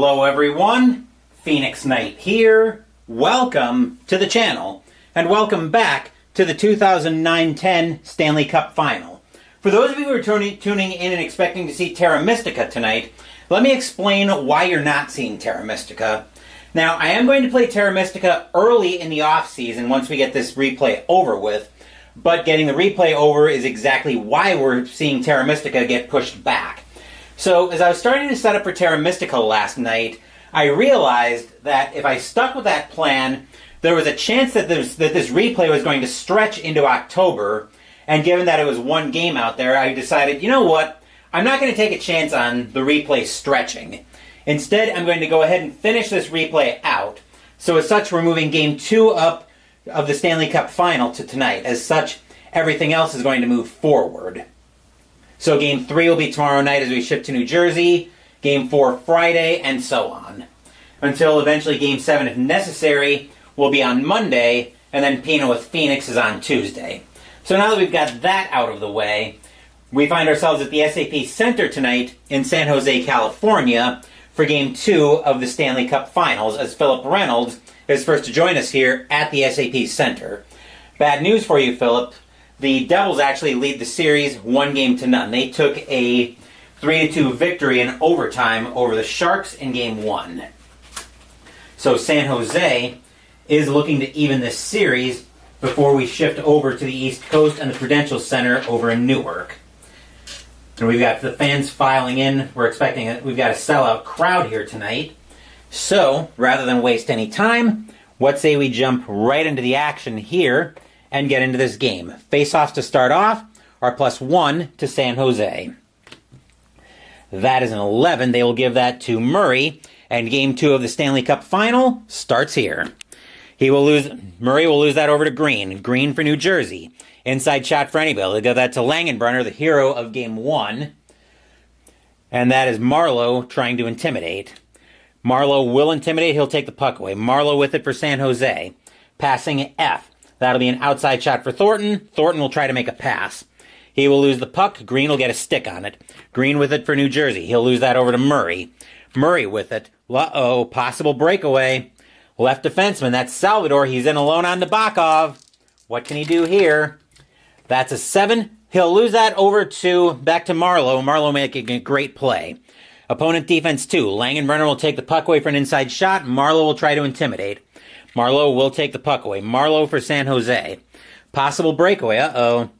Hello everyone, Phoenix Knight here. Welcome to the channel, and welcome back to the 2009-10 Stanley Cup Final. For those of you who are tuning in and expecting to see Terra Mystica tonight, let me explain why you're not seeing Terra Mystica. Now, I am going to play Terra Mystica early in the off-season once we get this replay over with, but getting the replay over is exactly why we're seeing Terra Mystica get pushed back. So, as I was starting to set up for Terra Mystica last night, I realized that if I stuck with that plan, there was a chance that this replay was going to stretch into October, and given that it was one game out there, I decided, you know what, I'm not going to take a chance on the replay stretching. Instead, I'm going to go ahead and finish this replay out. So as such, we're moving Game 2 up of the Stanley Cup Final to tonight. As such, everything else is going to move forward. So Game 3 will be tomorrow night as we ship to New Jersey, Game 4 Friday, and so on. Until eventually Game 7, if necessary, will be on Monday, and then Pino with Phoenix is on Tuesday. So now that we've got that out of the way, we find ourselves at the SAP Center tonight in San Jose, California, for Game 2 of the Stanley Cup Finals, as Philip Reynolds is first to join us here at the SAP Center. Bad news for you, Philip. The Devils actually lead the series 1-0. They took a 3-2 victory in overtime over the Sharks in Game 1. So San Jose is looking to even this series before we shift over to the East Coast and the Prudential Center over in Newark. And we've got the fans filing in. We're expecting it. We've got a sellout crowd here tonight. So, rather than waste any time, what say we jump right into the action here and get into this game. Face-offs to start off are +1 to San Jose. That is an 11. They will give that to Murray, and Game 2 of the Stanley Cup Final starts here. Murray will lose that over to Green. Green for New Jersey. Inside shot for anybody. They'll give that to Langenbrunner, the hero of Game 1. And that is Marlowe trying to intimidate. Marlowe will intimidate. He'll take the puck away. Marlowe with it for San Jose. Passing F. That'll be an outside shot for Thornton. Thornton will try to make a pass. He will lose the puck. Green will get a stick on it. Green with it for New Jersey. He'll lose that over to Murray. Murray with it. Uh-oh, possible breakaway. Left defenseman, that's Salvador. He's in alone on Nabokov. What can he do here? That's a 7. He'll lose that over to back to Marlowe. Marlowe making a great play. Opponent defense 2. Langenbrunner will take the puck away for an inside shot. Marlowe will try to intimidate. Marlowe will take the puck away. Marlowe for San Jose. Possible breakaway. Uh-oh.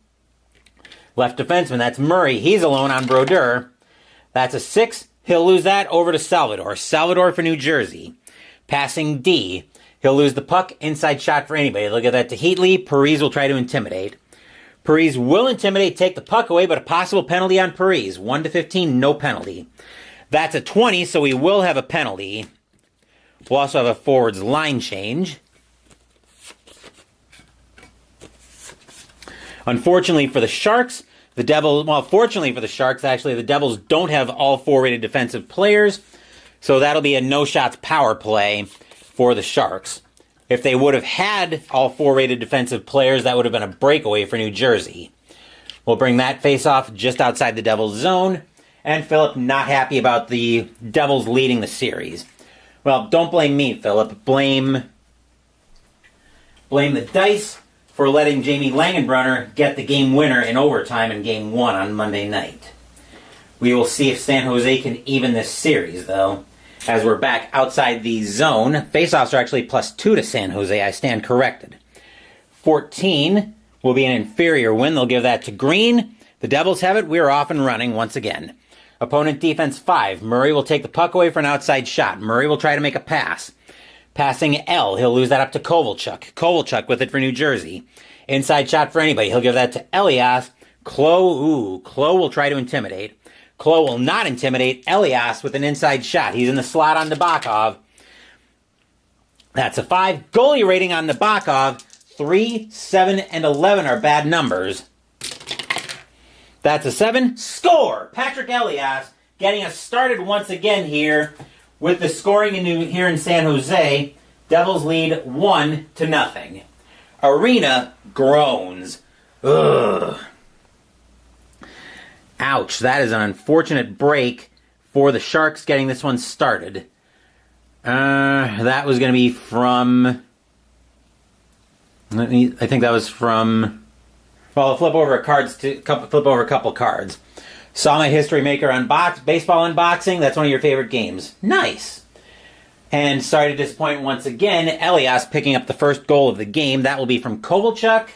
Left defenseman, that's Murray. He's alone on Brodeur. That's a 6. He'll lose that over to Salvador. Salvador for New Jersey. Passing D. He'll lose the puck. Inside shot for anybody. Look at that to Heatley. Parise will try to intimidate. Parise will intimidate, take the puck away, but a possible penalty on Parise. 1-15, no penalty. That's a 20, so we will have a penalty. We'll also have a forwards line change. Unfortunately for the Sharks, fortunately for the Sharks, actually, the Devils don't have all 4-rated defensive players, so that'll be a no-shots power play for the Sharks. If they would have had all 4-rated defensive players, that would have been a breakaway for New Jersey. We'll bring that face-off just outside the Devils' zone, and Philip not happy about the Devils leading the series. Well, don't blame me, Philip. Blame the dice for letting Jamie Langenbrunner get the game winner in overtime in Game 1 on Monday night. We will see if San Jose can even this series, though, as we're back outside the zone. Faceoffs are actually +2 to San Jose. I stand corrected. 14 will be an inferior win. They'll give that to Green. The Devils have it. We are off and running once again. Opponent defense 5. Murray will take the puck away for an outside shot. Murray will try to make a pass. Passing L. He'll lose that up to Kovalchuk. Kovalchuk with it for New Jersey. Inside shot for anybody. He'll give that to Elias. Klo will try to intimidate. Klo will not intimidate. Elias with an inside shot. He's in the slot on Nabokov. That's a 5. Goalie rating on Nabokov. 3, 7, and 11 are bad numbers. That's a 7. Score! Patrick Elias getting us started once again here with the scoring here in San Jose. Devils lead 1-0. Arena groans. Ugh. Ouch, that is an unfortunate break for the Sharks getting this one started. That was going to be from... I think that was from... Well, I'll flip over a couple cards. Saw my History Maker baseball unboxing. That's one of your favorite games. Nice. And sorry to disappoint once again. Elias picking up the first goal of the game. That will be from Kovalchuk.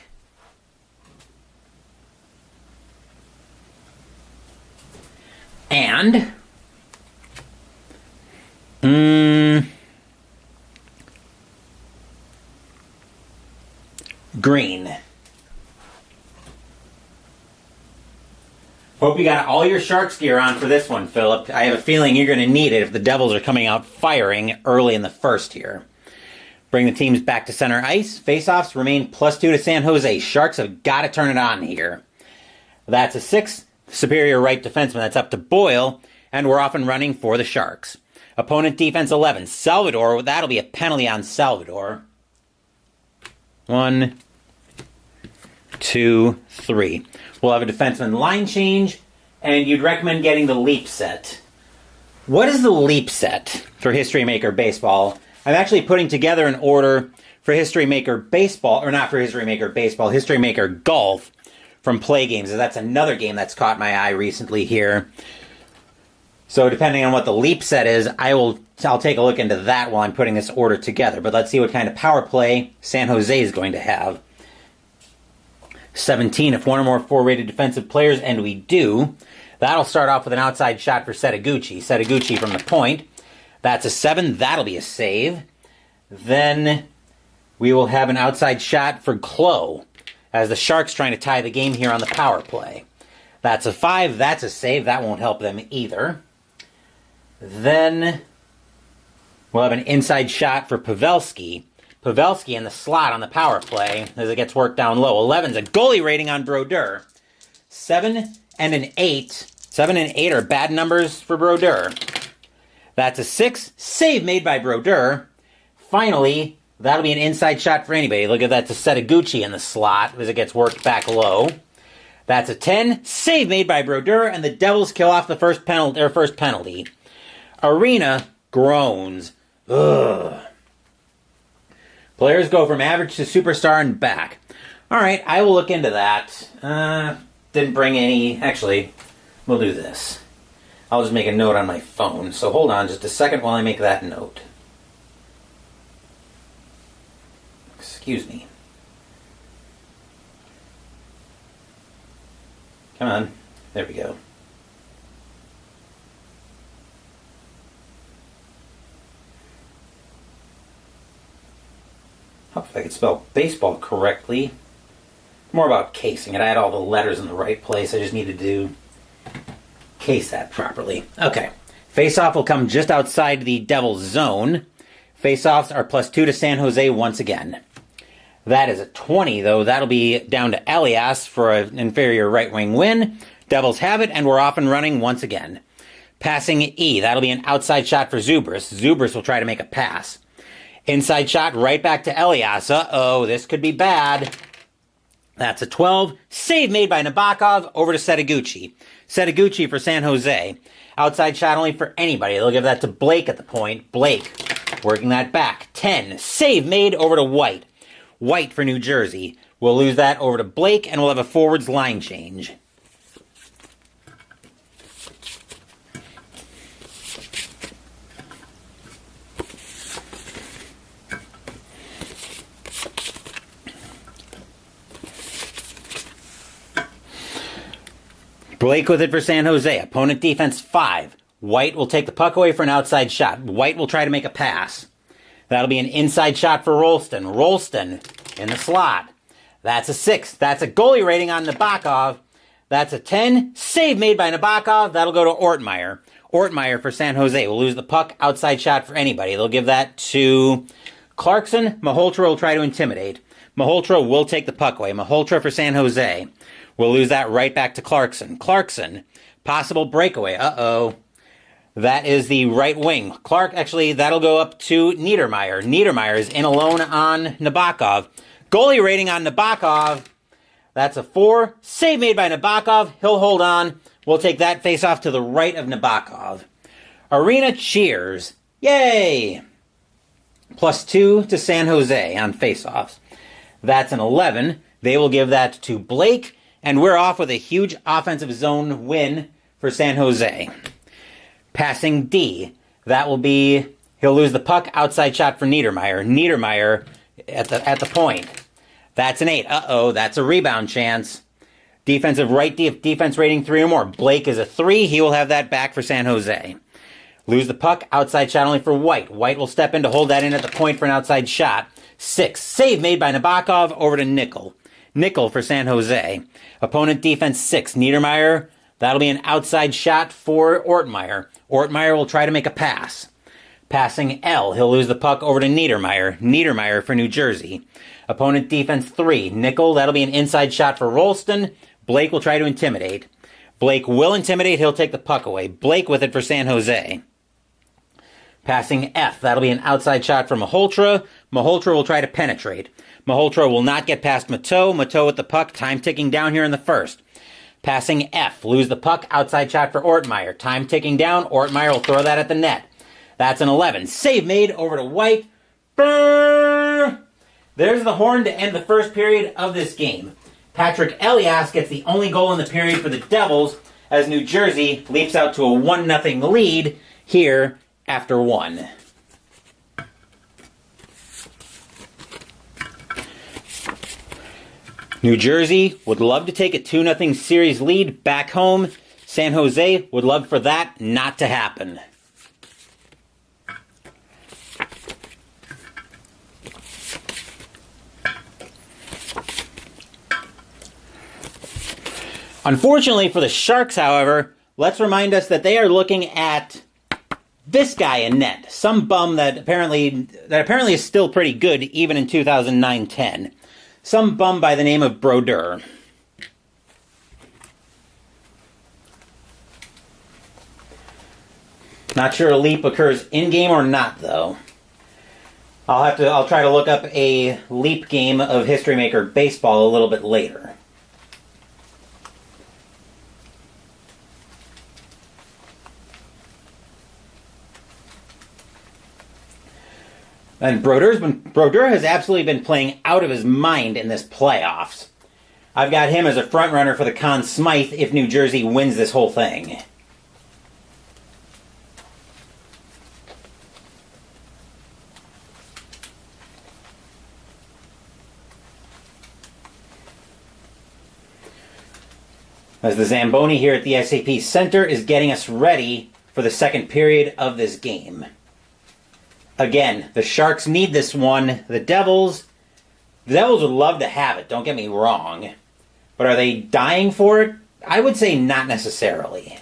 And... Green. Hope you got all your Sharks gear on for this one, Philip. I have a feeling you're going to need it if the Devils are coming out firing early in the first here. Bring the teams back to center ice. Faceoffs remain +2 to San Jose. Sharks have got to turn it on here. That's a 6. Superior right defenseman. That's up to Boyle. And we're off and running for the Sharks. Opponent defense 11. Salvador. That'll be a penalty on Salvador. 1, 2, 3. We'll have a defenseman line change, and you'd recommend getting the Leap set. What is the Leap set for History Maker Baseball? I'm actually putting together an order for History Maker Baseball, or not for History Maker Baseball, History Maker Golf from Play Games. That's another game that's caught my eye recently here. So depending on what the Leap set is, I'll take a look into that while I'm putting this order together. But let's see what kind of power play San Jose is going to have. 17, if one or more 4-rated defensive players, and we do. That'll start off with an outside shot for Setaguchi. Setaguchi from the point. That's a 7. That'll be a save. Then we will have an outside shot for Klo, as the Sharks trying to tie the game here on the power play. That's a 5. That's a save. That won't help them either. Then we'll have an inside shot for Pavelski. Pavelski in the slot on the power play as it gets worked down low. 11's a goalie rating on Brodeur. 7 and an 8. 7 and 8 are bad numbers for Brodeur. That's a 6. Save made by Brodeur. Finally, that'll be an inside shot for anybody. Look at that to Setaguchi in the slot as it gets worked back low. That's a 10. Save made by Brodeur, and the Devils kill off the first penalty. Arena groans. Ugh. Players go from average to superstar and back. All right, I will look into that. Didn't bring any... Actually, we'll do this. I'll just make a note on my phone. So hold on just a second while I make that note. Excuse me. Come on. There we go. Hope if I could spell baseball correctly. More about casing it. I had all the letters in the right place. I just needed to case that properly. Okay. Face-off will come just outside the Devil's zone. Face-offs are +2 to San Jose once again. That is a 20, though. That'll be down to Elias for an inferior right-wing win. Devils have it, and we're off and running once again. Passing E. That'll be an outside shot for Zubris. Zubris will try to make a pass. Inside shot right back to Elias. Uh-oh, this could be bad. That's a 12. Save made by Nabokov over to Setaguchi. Setaguchi for San Jose. Outside shot only for anybody. They'll give that to Blake at the point. Blake working that back. 10. Save made over to White. White for New Jersey. We'll lose that over to Blake, and we'll have a forwards line change. Blake with it for San Jose. Opponent defense 5. White will take the puck away for an outside shot. White will try to make a pass. That'll be an inside shot for Rolston. Rolston in the slot. That's a 6. That's a goalie rating on Nabokov. That's a 10. Save made by Nabokov. That'll go to Ortmeyer. Ortmeyer for San Jose. Will lose the puck. Outside shot for anybody. They'll give that to Clarkson. Malhotra will try to intimidate. Malhotra will take the puck away. Malhotra for San Jose. We'll lose that right back to Clarkson. Clarkson. Possible breakaway. Uh-oh. That is the right wing. Actually, that'll go up to Niedermeyer. Niedermeyer is in alone on Nabokov. Goalie rating on Nabokov. That's a 4. Save made by Nabokov. He'll hold on. We'll take that face off to the right of Nabokov. Arena cheers. Yay! +2 to San Jose on faceoffs. That's an 11. They will give that to Blake, and we're off with a huge offensive zone win for San Jose. Passing D. That will be, he'll lose the puck, outside shot for Niedermeyer. Niedermeyer at the point. That's an 8. Uh-oh, that's a rebound chance. Defensive right defense rating 3 or more. Blake is a 3. He will have that back for San Jose. Lose the puck, outside shot only for White. White will step in to hold that in at the point for an outside shot. 6. Save made by Nabokov over to Nickel. Nickel for San Jose. Opponent defense 6. Niedermeyer, that'll be an outside shot for Ortmeyer. Ortmeyer will try to make a pass. Passing L, he'll lose the puck over to Niedermeyer. Niedermeyer for New Jersey. Opponent defense 3. Nickel, that'll be an inside shot for Rolston. Blake will try to intimidate. Blake will intimidate, he'll take the puck away. Blake with it for San Jose. Passing F, that'll be an outside shot for Malhotra. Malhotra will try to penetrate. Malhotra will not get past Mateau. Mateau with the puck, time ticking down here in the first. Passing F, lose the puck, outside shot for Ortmeyer. Time ticking down, Ortmeyer will throw that at the net. That's an 11. Save made over to White. Brrr! There's the horn to end the first period of this game. Patrick Elias gets the only goal in the period for the Devils as New Jersey leaps out to a 1-0 lead here after 1. New Jersey would love to take a 2-0 series lead back home. San Jose would love for that not to happen. Unfortunately for the Sharks, however, let's remind us that they are looking at this guy in net. Some bum that apparently is still pretty good even in 2009-10. Some bum by the name of Brodeur. Not sure a leap occurs in-game or not, though. I'll try to look up a leap game of History Maker Baseball a little bit later. And Brodeur has absolutely been playing out of his mind in this playoffs. I've got him as a front runner for the Conn Smythe if New Jersey wins this whole thing. As the Zamboni here at the SAP Center is getting us ready for the second period of this game. Again, the Sharks need this one. The Devils would love to have it, don't get me wrong. But are they dying for it? I would say not necessarily.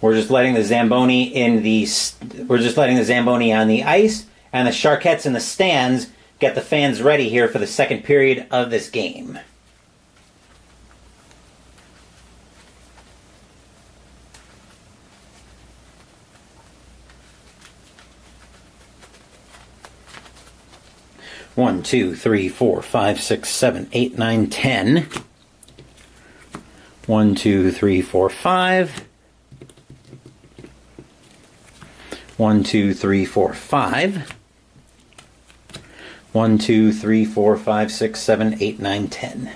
We're just letting the Zamboni on the ice, and the Sharkettes in the stands get the fans ready here for the second period of this game. One, 2, 3, 4, 5, 6, 7, 8, 9, 10. 1, 2, 3, 4, 5. 1, 2, 3, 4, 5. 1, 2, 3, 4, 5, 6, 7, 8, 9, 10.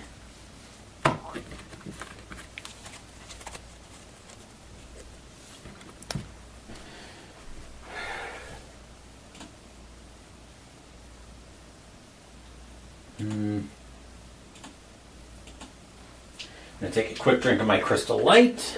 I'm going to take a quick drink of my Crystal Light.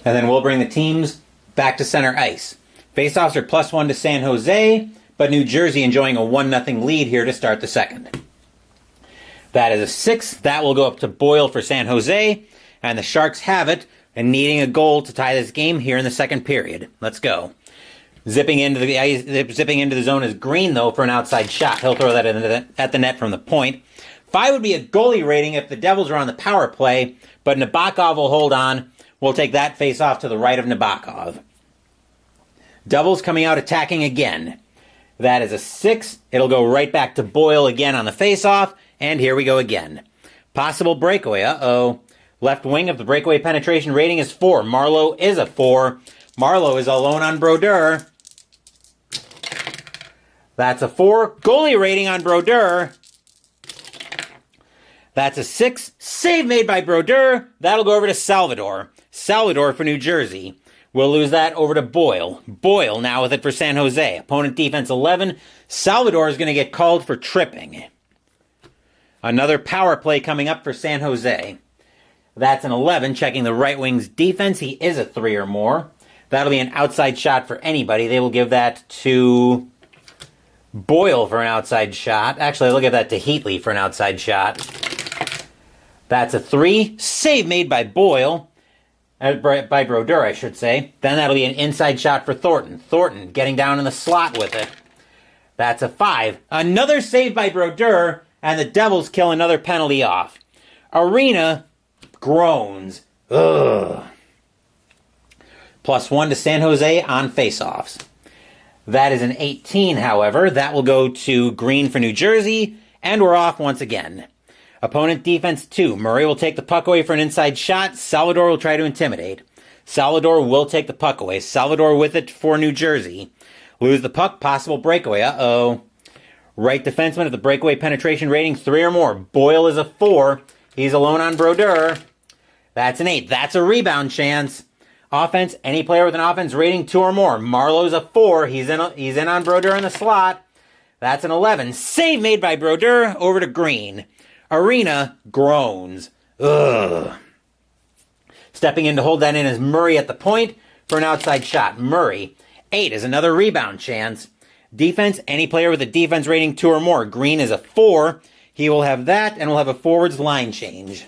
And then we'll bring the teams back to center ice. Faceoffs are +1 to San Jose, but New Jersey enjoying a 1-0 lead here to start the second. That is a 6. That will go up to Boyle for San Jose, and the Sharks have it, and needing a goal to tie this game here in the second period. Let's go. Zipping into the zone is Green, though, for an outside shot. He'll throw that at the net from the point. 5 would be a goalie rating if the Devils are on the power play, but Nabokov will hold on. We'll take that face off to the right of Nabokov. Devils coming out attacking again. That is a 6. It'll go right back to Boyle again on the face-off, and here we go again. Possible breakaway. Uh-oh. Left wing of the breakaway penetration rating is 4. Marlowe is a 4. Marlowe is alone on Brodeur. That's a 4. Goalie rating on Brodeur. That's a 6. Save made by Brodeur. That'll go over to Salvador. Salvador for New Jersey. We'll lose that over to Boyle. Boyle now with it for San Jose. Opponent defense 11. Salvador is going to get called for tripping. Another power play coming up for San Jose. That's an 11. Checking the right wing's defense. He is a 3 or more. That'll be an outside shot for anybody. They will give that to Boyle for an outside shot. Actually, they'll give that to Heatley for an outside shot. That's a 3. Save made by Boyle. By Brodeur, I should say. Then that'll be an inside shot for Thornton. Thornton getting down in the slot with it. That's a 5. Another save by Brodeur, and the Devils kill another penalty off. Arena groans. Ugh. +1 to San Jose on faceoffs. That is an 18, however. That will go to Green for New Jersey, and we're off once again. Opponent defense 2. Murray will take the puck away for an inside shot. Salvador will try to intimidate. Salvador will take the puck away. Salvador with it for New Jersey. Lose the puck. Possible breakaway. Uh-oh. Right defenseman of the breakaway penetration rating 3 or more. Boyle is a 4. He's alone on Brodeur. That's an 8. That's a rebound chance. Offense. Any player with an offense rating 2 or more. Marlowe's a 4. He's in on Brodeur in the slot. That's an 11. Save made by Brodeur over to Green. Arena groans. Ugh. Stepping in to hold that in is Murray at the point for an outside shot. Murray. 8 is another rebound chance. Defense, any player with a defense rating 2 or more. Green is a 4. He will have that, and we'll have a forwards line change.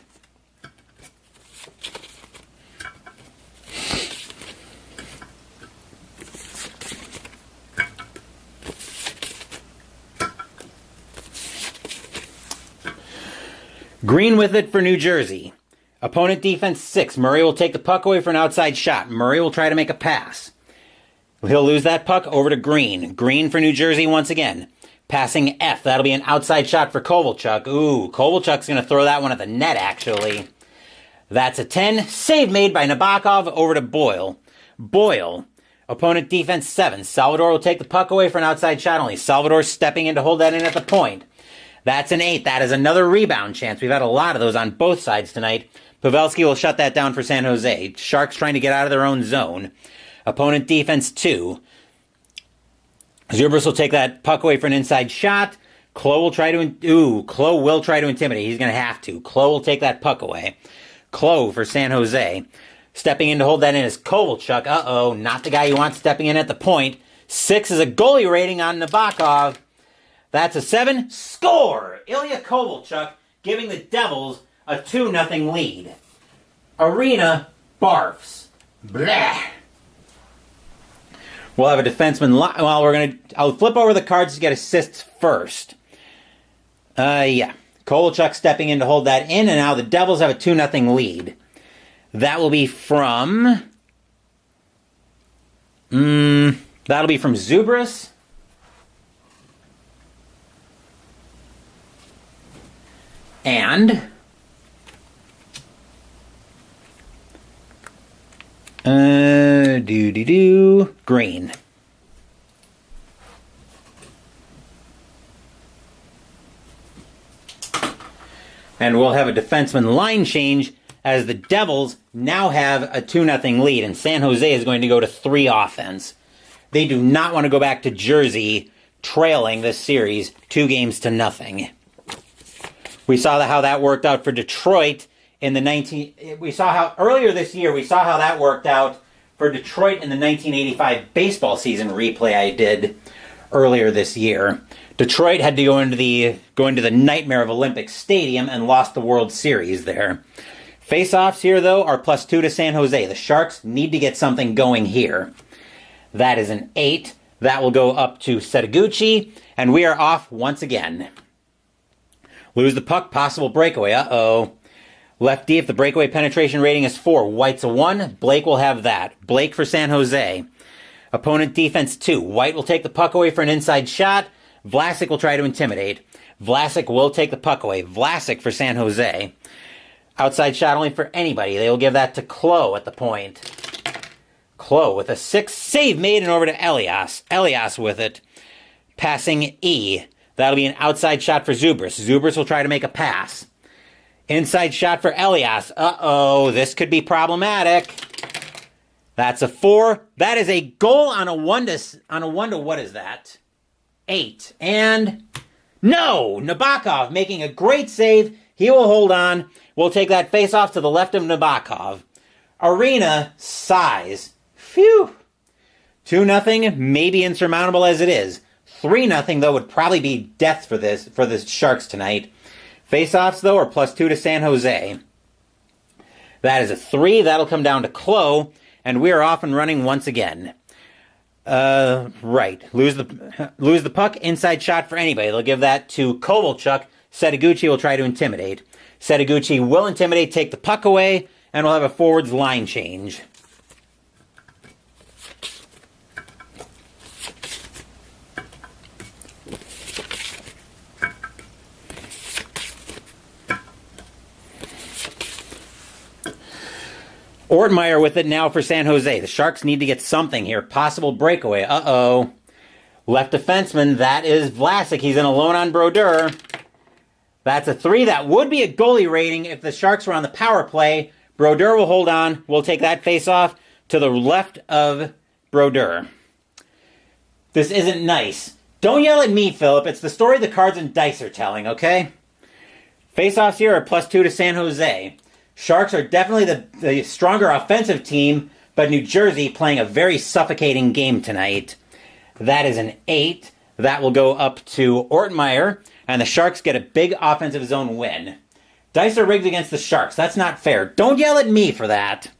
Green with it for New Jersey. Opponent defense 6. Murray will take the puck away for an outside shot. Murray will try to make a pass. He'll lose that puck over to Green. Green for New Jersey once again. Passing F. That'll be an outside shot for Kovalchuk. Ooh, Kovalchuk's going to throw that one at the net, actually. That's a 10. Save made by Nabokov over to Boyle. Boyle. Opponent defense 7. Salvador will take the puck away for an outside shot only. Salvador stepping in to hold that in at the point. That's an 8. That is another rebound chance. We've had a lot of those on both sides tonight. Pavelski will shut that down for San Jose. Sharks trying to get out of their own zone. Opponent defense 2. Zubris will take that puck away for an inside shot. Klo will try to intimidate. He's going to have to. Klo will take that puck away. Klo for San Jose. Stepping in to hold that in is Kovalchuk. Uh-oh, not the guy you want stepping in at the point. 6 is a goalie rating on Nabokov. That's a 7. Score! Ilya Kovalchuk giving the Devils a 2-0 lead. Arena barfs. Blah. We'll have a defenseman. I'll flip over the cards to get assists first. Yeah. Kovalchuk stepping in to hold that in, and now the Devils have a 2-0 lead. That will be from... that'll be from Zubris. And... Green. And we'll have a defenseman line change as the Devils now have a 2-0 lead, and San Jose is going to go to 3 offense. They do not want to go back to Jersey trailing this series 2-0. We saw how that worked out for Detroit in the we saw how earlier this year we saw how that worked out for Detroit in the 1985 baseball season replay I did earlier this year. Detroit had to go into the nightmare of Olympic Stadium and lost the World Series there. Face-offs here, though, are +2 to San Jose. The Sharks need to get something going here. That is an 8. That will go up to Setaguchi, and we are off once again. Lose the puck, possible breakaway. Uh-oh. Left D, if the breakaway penetration rating is 4, White's a 1. Blake will have that. Blake for San Jose. Opponent defense 2. White will take the puck away for an inside shot. Vlasic will try to intimidate. Vlasic will take the puck away. Vlasic for San Jose. Outside shot only for anybody. They will give that to Klo at the point. Klo with a 6. Save made and over to Elias. Elias with it. Passing E. That'll be an outside shot for Zubris. Zubris will try to make a pass. Inside shot for Elias. Uh-oh, this could be problematic. That's a 4. That is a goal on a 1 to what is that? 8. And no! Nabokov making a great save. He will hold on. We'll take that face-off to the left of Nabokov. Arena size. Phew. 2-0, maybe insurmountable as it is. 3-0, though, would probably be death for the Sharks tonight. Face-offs, though, are +2 to San Jose. That is a 3. That'll come down to Klo, and we are off and running once again. Right. Lose the puck. Inside shot for anybody. They'll give that to Kovalchuk. Setaguchi will try to intimidate. Setaguchi will intimidate, take the puck away, and we'll have a forwards line change. Ortmeyer with it now for San Jose. The Sharks need to get something here. Possible breakaway. Uh-oh. Left defenseman, that is Vlasic. He's in alone on Brodeur. That's a 3. That would be a goalie rating if the Sharks were on the power play. Brodeur will hold on. We'll take that face-off to the left of Brodeur. This isn't nice. Don't yell at me, Philip. It's the story the cards and dice are telling, okay? Face-offs here are +2 to San Jose. Sharks are definitely the stronger offensive team, but New Jersey playing a very suffocating game tonight. That is an 8. That will go up to Ortmeyer, and the Sharks get a big offensive zone win. Dice are rigged against the Sharks. That's not fair. Don't yell at me for that.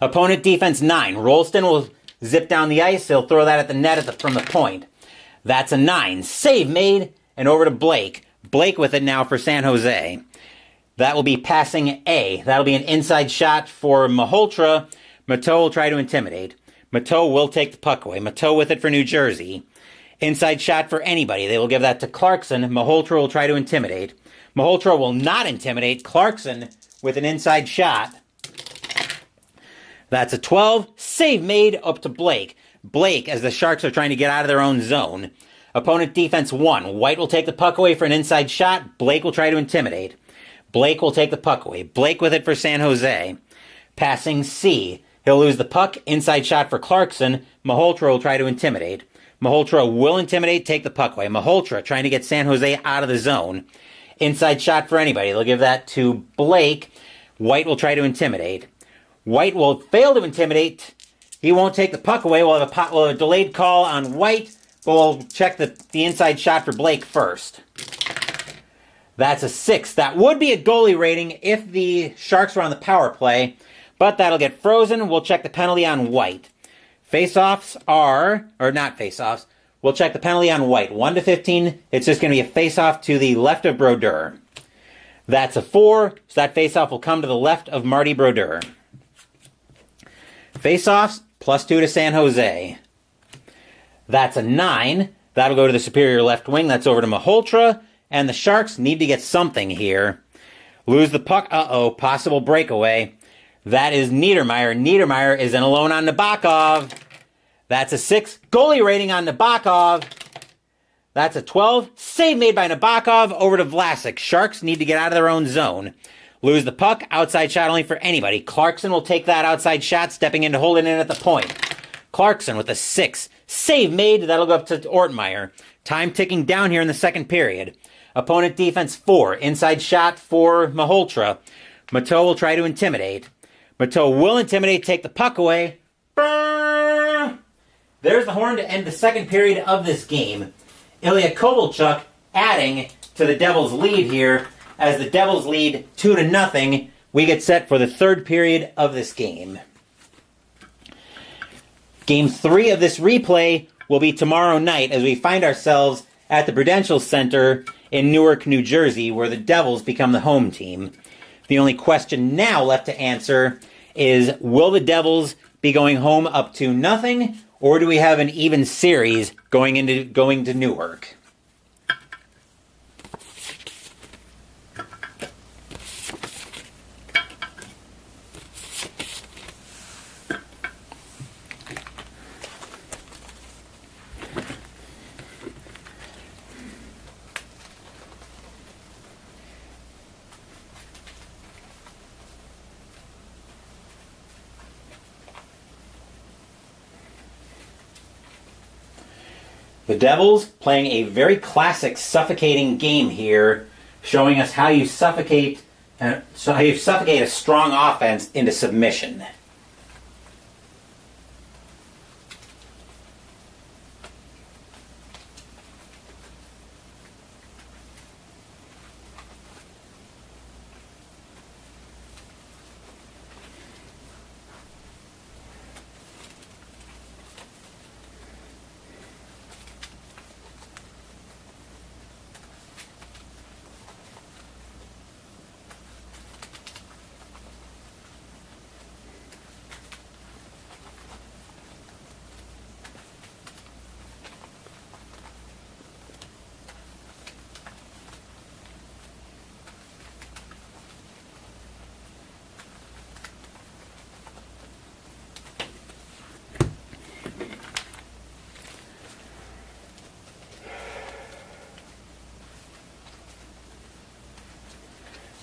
Opponent defense 9. Rolston will zip down the ice. He'll throw that at the net from the point. That's a 9. Save made, and over to Blake. Blake with it now for San Jose. That will be passing A. That'll be an inside shot for Malhotra. Mateau will try to intimidate. Mateau will take the puck away. Mateau with it for New Jersey. Inside shot for anybody. They will give that to Clarkson. Malhotra will try to intimidate. Malhotra will not intimidate. Clarkson with an inside shot. That's a 12. Save made up to Blake. Blake, as the Sharks are trying to get out of their own zone. Opponent defense 1. White will take the puck away for an inside shot. Blake will try to intimidate. Blake will take the puck away. Blake with it for San Jose. Passing C. He'll lose the puck. Inside shot for Clarkson. Malhotra will try to intimidate. Malhotra will intimidate, take the puck away. Malhotra trying to get San Jose out of the zone. Inside shot for anybody. They'll give that to Blake. White will try to intimidate. White will fail to intimidate. He won't take the puck away. We'll have a delayed call on White, but we'll check the inside shot for Blake first. That's a 6. That would be a goalie rating if the Sharks were on the power play, but that'll get frozen. We'll check the penalty on White. Face-offs are, or not face-offs, we'll check the penalty on White. 1 to 15, it's just going to be a face-off to the left of Brodeur. That's a 4, so that face-off will come to the left of Marty Brodeur. Face-offs, +2 to San Jose. That's a 9. That'll go to the superior left wing. That's over to Malhotra. And the Sharks need to get something here. Lose the puck. Uh-oh, possible breakaway. That is Niedermeyer. Niedermeyer is in alone on Nabokov. That's a 6. Goalie rating on Nabokov. That's a 12. Save made by Nabokov over to Vlasic. Sharks need to get out of their own zone. Lose the puck. Outside shot only for anybody. Clarkson will take that outside shot, stepping in to hold it in at the point. Clarkson with a 6. Save made. That'll go up to Ortmeyer. Time ticking down here in the second period. Opponent defense 4. Inside shot for Malhotra. Mateau will try to intimidate. Mateau will intimidate, take the puck away. There's the horn to end the second period of this game. Ilya Kovalchuk adding to the Devils' lead here. As the Devils lead 2-0, we get set for the third period of this game. Game 3 of this replay will be tomorrow night as we find ourselves at the Prudential Center in Newark, New Jersey, where the Devils become the home team. The only question now left to answer is, will the Devils be going home up 2-0, or do we have an even series going to Newark? The Devils playing a very classic suffocating game here, showing us how you suffocate a strong offense into submission.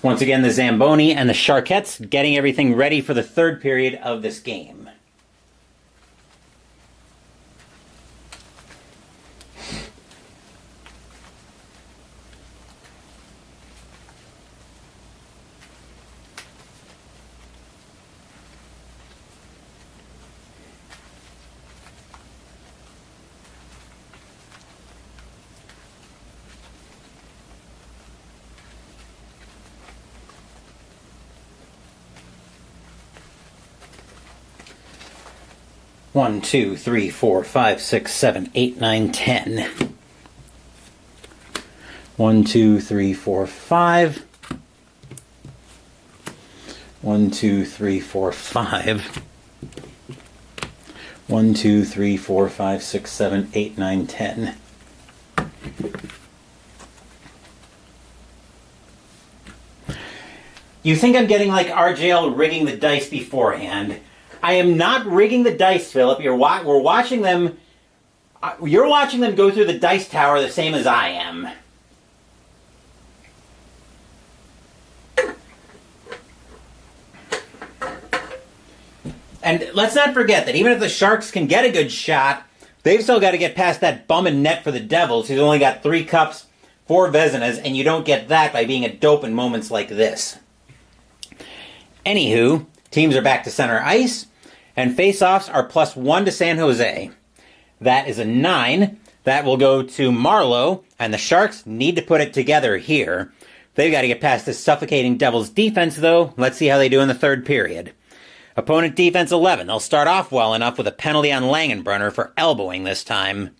Once again, the Zamboni and the Sharkettes getting everything ready for the third period of this game. One, two, three, four, five, six, seven, 8, 9, 10. 1, 2, 3, 4, 5. 1, 2, 3, 4, 5. 1, 2, 3, 4, 5, 6, 7, 8, 9, 10. You think I'm getting like RJL rigging the dice beforehand. I am not rigging the dice, Philip. We're watching them. You're watching them go through the dice tower the same as I am. And let's not forget that even if the Sharks can get a good shot, they've still got to get past that bum and net for the Devils, who's only got 3 cups, 4 Vezinas, and you don't get that by being a dope in moments like this. Anywho, teams are back to center ice, and face-offs are +1 to San Jose. That is a 9. That will go to Marlowe, and the Sharks need to put it together here. They've got to get past this suffocating Devils defense, though. Let's see how they do in the third period. Opponent defense 11. They'll start off well enough with a penalty on Langenbrunner for elbowing this time.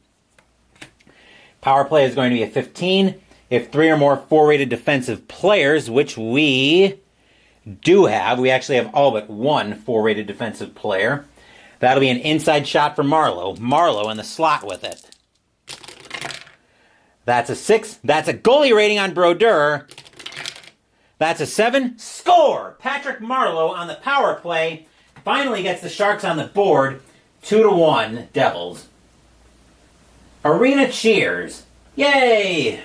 Power play is going to be a 15. If 3 or more 4-rated defensive players, which we do have. We actually have all but 1 4-rated defensive player. That'll be an inside shot for Marlowe. Marlowe in the slot with it. That's a 6. That's a goalie rating on Brodeur. That's a 7. Score! Patrick Marlowe on the power play finally gets the Sharks on the board. 2-1 Devils. Arena cheers. Yay!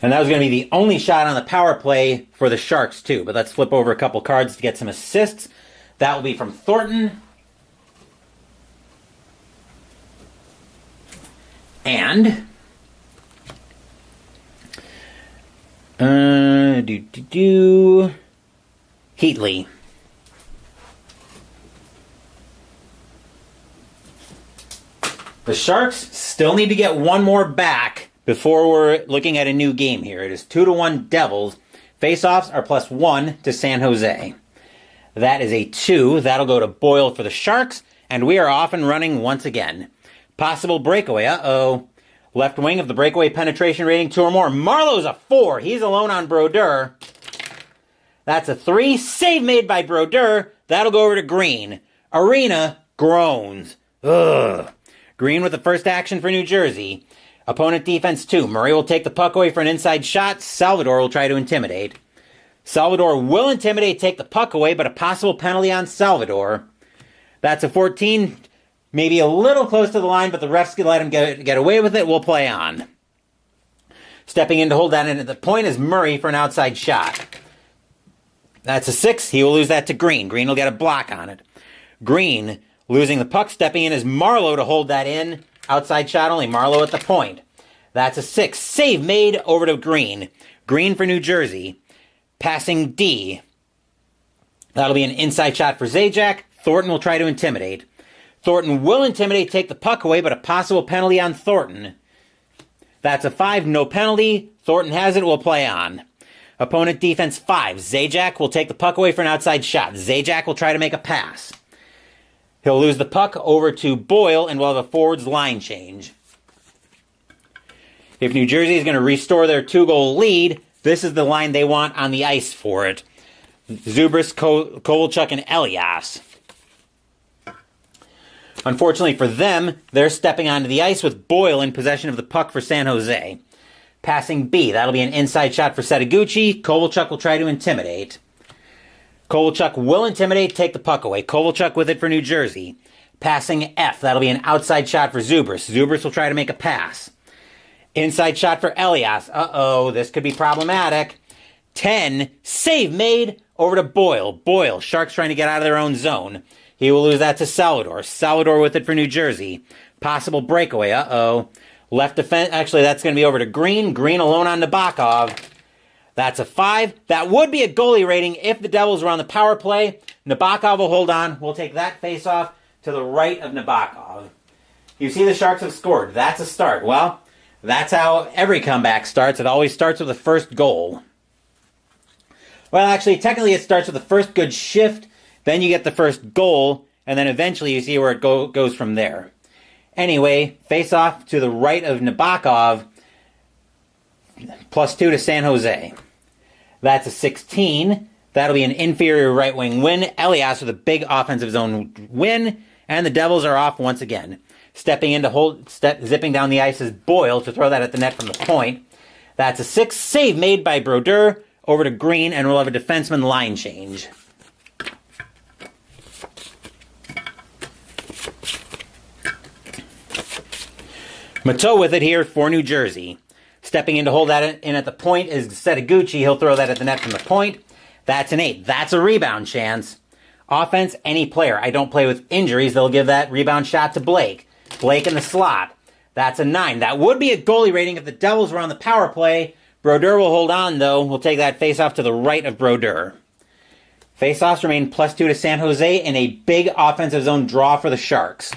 And that was going to be the only shot on the power play for the Sharks, too. But let's flip over a couple cards to get some assists. That will be from Thornton. And Heatley. The Sharks still need to get one more back before we're looking at a new game here. It is 2-1 Devils. Faceoffs are +1 to San Jose. That is a 2. That'll go to Boyle for the Sharks, and we are off and running once again. Possible breakaway. Uh-oh. Left wing of the breakaway penetration rating 2 or more. Marlowe's a 4. He's alone on Brodeur. That's a 3. Save made by Brodeur. That'll go over to Green. Arena groans. Ugh. Green with the first action for New Jersey. Opponent defense 2. Murray will take the puck away for an inside shot. Salvador will try to intimidate. Salvador will intimidate, take the puck away, but a possible penalty on Salvador. That's a 14. Maybe a little close to the line, but the refs can let him get away with it. We'll play on. Stepping in to hold that in at the point is Murray for an outside shot. That's a 6. He will lose that to Green. Green will get a block on it. Green losing the puck, stepping in is Marlowe to hold that in. Outside shot only. Marlowe at the point. That's a 6. Save made over to Green. Green for New Jersey. Passing D. That'll be an inside shot for Zajac. Thornton will try to intimidate. Thornton will intimidate, take the puck away, but a possible penalty on Thornton. That's a 5. No penalty. Thornton has it. We'll play on. Opponent defense 5. Zajac will take the puck away for an outside shot. Zajac will try to make a pass. He'll lose the puck over to Boyle, and we'll have a forwards line change. If New Jersey is going to restore their 2-goal lead, this is the line they want on the ice for it. Zubris, Kovalchuk, and Elias. Unfortunately for them, they're stepping onto the ice with Boyle in possession of the puck for San Jose. Passing B. That'll be an inside shot for Setaguchi. Kovalchuk will try to intimidate. Kovalchuk will intimidate, take the puck away. Kovalchuk with it for New Jersey. Passing F. That'll be an outside shot for Zubris. Zubris will try to make a pass. Inside shot for Elias. Uh-oh, this could be problematic. 10. Save made over to Boyle. Boyle. Sharks trying to get out of their own zone. He will lose that to Salvador. Salvador with it for New Jersey. Possible breakaway. Uh-oh. Left defense. Actually, that's going to be over to Green. Green alone on Nabokov. That's a 5. That would be a goalie rating if the Devils were on the power play. Nabokov will hold on. We'll take that face-off to the right of Nabokov. You see the Sharks have scored. That's a start. Well, that's how every comeback starts. It always starts with the first goal. Well, actually, technically it starts with the first good shift, then you get the first goal, and then eventually you see where it goes from there. Anyway, face-off to the right of Nabokov, +2 to San Jose. That's a 16. That'll be an inferior right wing win. Elias with a big offensive zone win, and the Devils are off once again. Stepping in to zipping down the ice is Boyle to throw that at the net from the point. That's a 6. Save made by Brodeur over to Green, and we'll have a defenseman line change. Mateau with it here for New Jersey. Stepping in to hold that in at the point is Setaguchi. He'll throw that at the net from the point. That's an 8. That's a rebound chance. Offense, any player. I don't play with injuries. They'll give that rebound shot to Blake. Blake in the slot. That's a 9. That would be a goalie rating if the Devils were on the power play. Brodeur will hold on, though. We'll take that face-off to the right of Brodeur. Face-offs remain +2 to San Jose in a big offensive zone draw for the Sharks.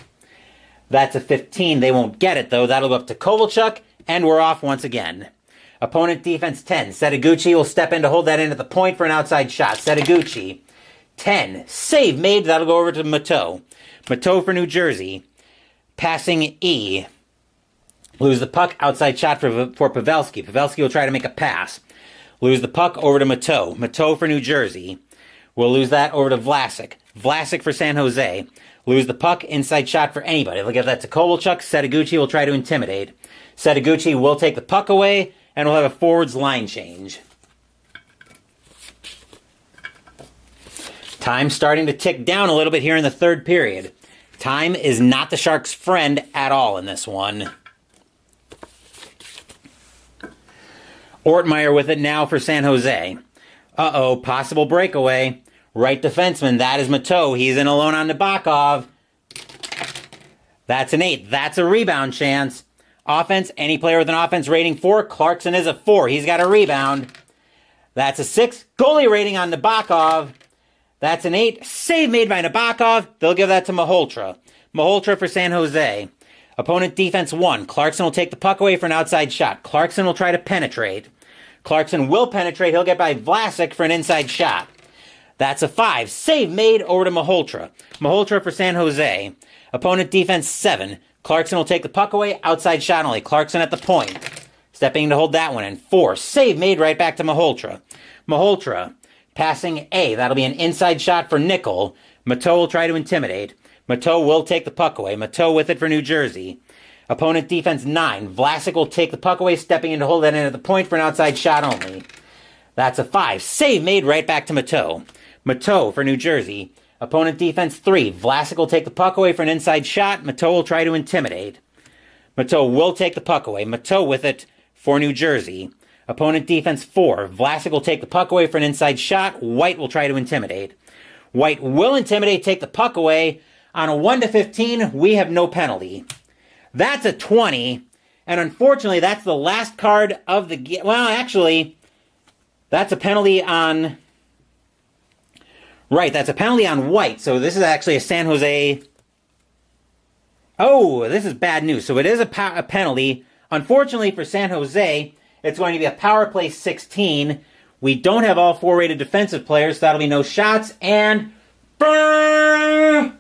That's a 15. They won't get it, though. That'll go up to Kovalchuk, and we're off once again. Opponent defense 10. Setaguchi will step in to hold that in at the point for an outside shot. Setaguchi. 10. Save made. That'll go over to Mateau. Mateau for New Jersey. Passing E. Lose the puck. Outside shot for Pavelski. Pavelski will try to make a pass. Lose the puck over to Mateau. Mateau for New Jersey. We'll lose that over to Vlasic. Vlasic for San Jose. Lose the puck. Inside shot for anybody. They'll give that to Kovalchuk. Setaguchi will try to intimidate. Setaguchi will take the puck away, and we'll have a forwards line change. Time starting to tick down a little bit here in the third period. Time is not the Sharks' friend at all in this one. Ortmeyer with it now for San Jose. Uh-oh, possible breakaway. Right defenseman, that is Mateau. He's in alone on Nabokov. That's an 8. That's a rebound chance. Offense, any player with an offense rating 4. Clarkson is a 4. He's got a rebound. That's a 6. Goalie rating on Nabokov. That's an 8. Save made by Nabokov. They'll give that to Malhotra. Malhotra for San Jose. Opponent defense 1. Clarkson will take the puck away for an outside shot. Clarkson will try to penetrate. Clarkson will penetrate. He'll get by Vlasic for an inside shot. That's a 5. Save made over to Malhotra. Malhotra for San Jose. Opponent defense 7. Clarkson will take the puck away. Outside shot only. Clarkson at the point. Stepping in to hold that one in. 4. Save made right back to Malhotra. Malhotra passing A. That'll be an inside shot for Nickel. Mateau will try to intimidate. Mateau will take the puck away. Mateau with it for New Jersey. Opponent defense 9. Vlasic will take the puck away, stepping in to hold that in at the point for an outside shot only. That's a 5. Save made right back to Mateau. Mateau for New Jersey. Opponent defense 3. Vlasic will take the puck away for an inside shot. Mateau will try to intimidate. Mateau will take the puck away. Mateau with it for New Jersey. Opponent defense 4. Vlasic will take the puck away for an inside shot. White will try to intimidate. White will intimidate, take the puck away. On a 1-15, we have no penalty. That's a 20. And unfortunately, that's the last card of the game. Well, actually, that's a penalty on... Right, that's a penalty on White. So this is actually a San Jose... Oh, this is bad news. So it is a penalty. Unfortunately for San Jose, it's going to be a power play 16. We don't have all 4 rated defensive players, so that'll be no shots. And... Brrr!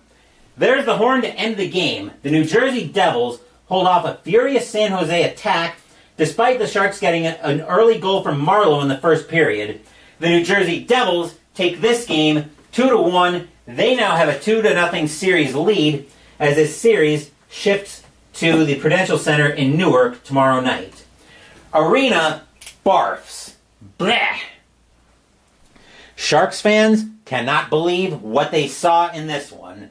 There's the horn to end the game. The New Jersey Devils hold off a furious San Jose attack, despite the Sharks getting an early goal from Marlowe in the first period. The New Jersey Devils take this game 2-1. They now have a 2-0 series lead as this series shifts to the Prudential Center in Newark tomorrow night. Arena barfs. Bleh. Sharks fans cannot believe what they saw in this one,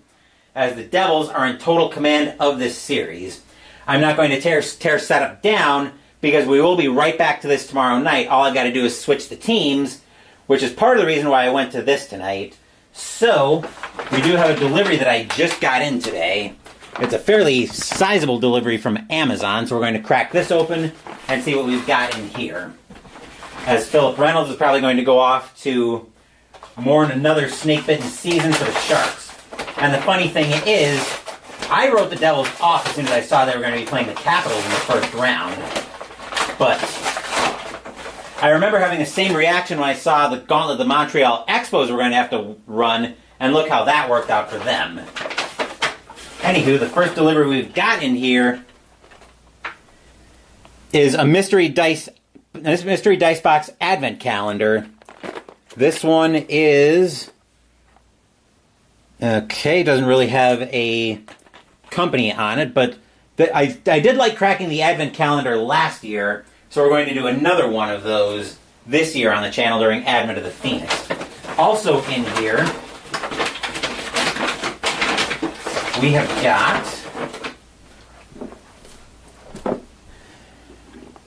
as the Devils are in total command of this series. I'm not going to tear setup down, because we will be right back to this tomorrow night. All I've got to do is switch the teams, which is part of the reason why I went to this tonight. So, we do have a delivery that I just got in today. It's a fairly sizable delivery from Amazon, so we're going to crack this open and see what we've got in here. As Philip Reynolds is probably going to go off to mourn another snake-bitten season for the Sharks. And the funny thing is, I wrote the Devils off as soon as I saw they were going to be playing the Capitals in the first round. But I remember having the same reaction when I saw the gauntlet the Montreal Expos were going to have to run, and look how that worked out for them. Anywho, the first delivery we've got in here is a mystery dice box advent calendar. This one is... Okay, doesn't really have a company on it, but I did like cracking the advent calendar last year, so we're going to do another one of those this year on the channel during Advent of the Phoenix. Also in here, we have got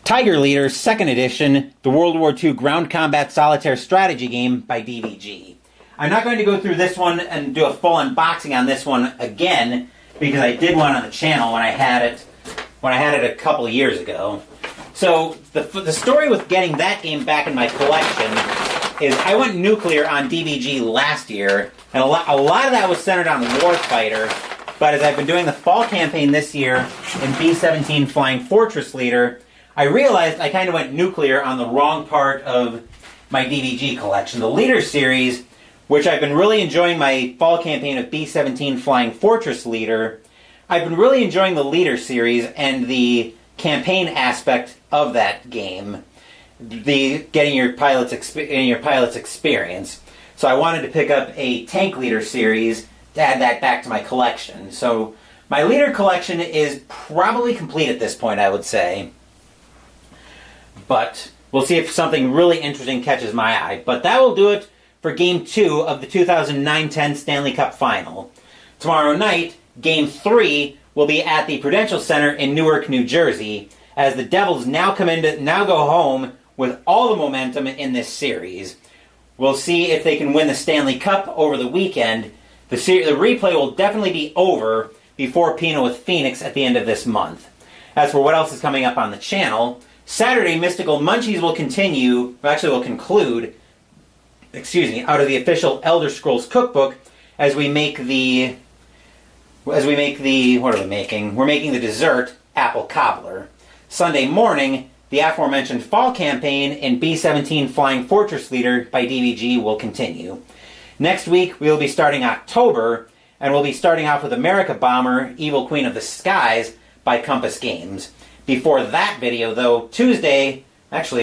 Tiger Leader 2nd Edition, the World War II Ground Combat Solitaire Strategy Game by DVG. I'm not going to go through this one and do a full unboxing on this one again, because I did one on the channel when I had it a couple of years ago. So the story with getting that game back in my collection is I went nuclear on DVG last year, and a lot of that was centered on Warfighter. But as I've been doing the fall campaign this year in B-17 Flying Fortress Leader, I realized I kind of went nuclear on the wrong part of my DVG collection. The Leader series, which I've been really enjoying my fall campaign of B-17 Flying Fortress Leader, I've been really enjoying the Leader series and the campaign aspect of that game, the getting your pilot's experience. So I wanted to pick up a Tank Leader series to add that back to my collection. So my Leader collection is probably complete at this point, I would say. But we'll see if something really interesting catches my eye. But that will do it for Game 2 of the 2009-10 Stanley Cup Final. Tomorrow night, Game 3 will be at the Prudential Center in Newark, New Jersey, as the Devils now go home with all the momentum in this series. We'll see if they can win the Stanley Cup over the weekend. The replay will definitely be over before Pino with Phoenix at the end of this month. As for what else is coming up on the channel, Saturday, Mystical Munchies will conclude, out of the official Elder Scrolls cookbook as we make the, what are we making? We're making the dessert apple cobbler. Sunday morning, the aforementioned fall campaign in B-17 Flying Fortress Leader by DBG will continue. Next week, we will be starting October, and we'll be starting off with America Bomber, Evil Queen of the Skies by Compass Games. Before that video, though, Tuesday, I have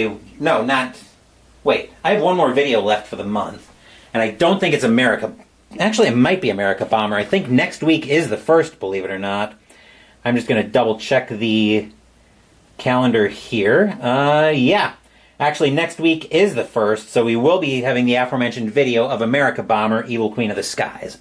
one more video left for the month, and I don't think it's America. Actually, it might be America Bomber. I think next week is the first, believe it or not. I'm just going to double check the calendar here. Actually, next week is the first, so we will be having the aforementioned video of America Bomber, Evil Queen of the Skies.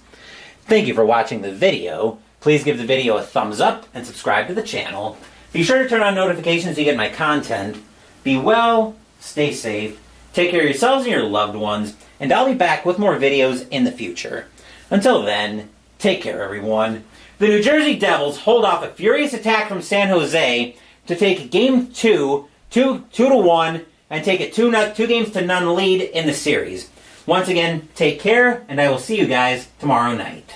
Thank you for watching the video. Please give the video a thumbs up and subscribe to the channel. Be sure to turn on notifications so you get my content. Be well, stay safe, take care of yourselves and your loved ones, and I'll be back with more videos in the future. Until then, take care, everyone. The New Jersey Devils hold off a furious attack from San Jose to take Game 2, 2-1, and take a 2-0 lead in the series. Once again, take care, and I will see you guys tomorrow night.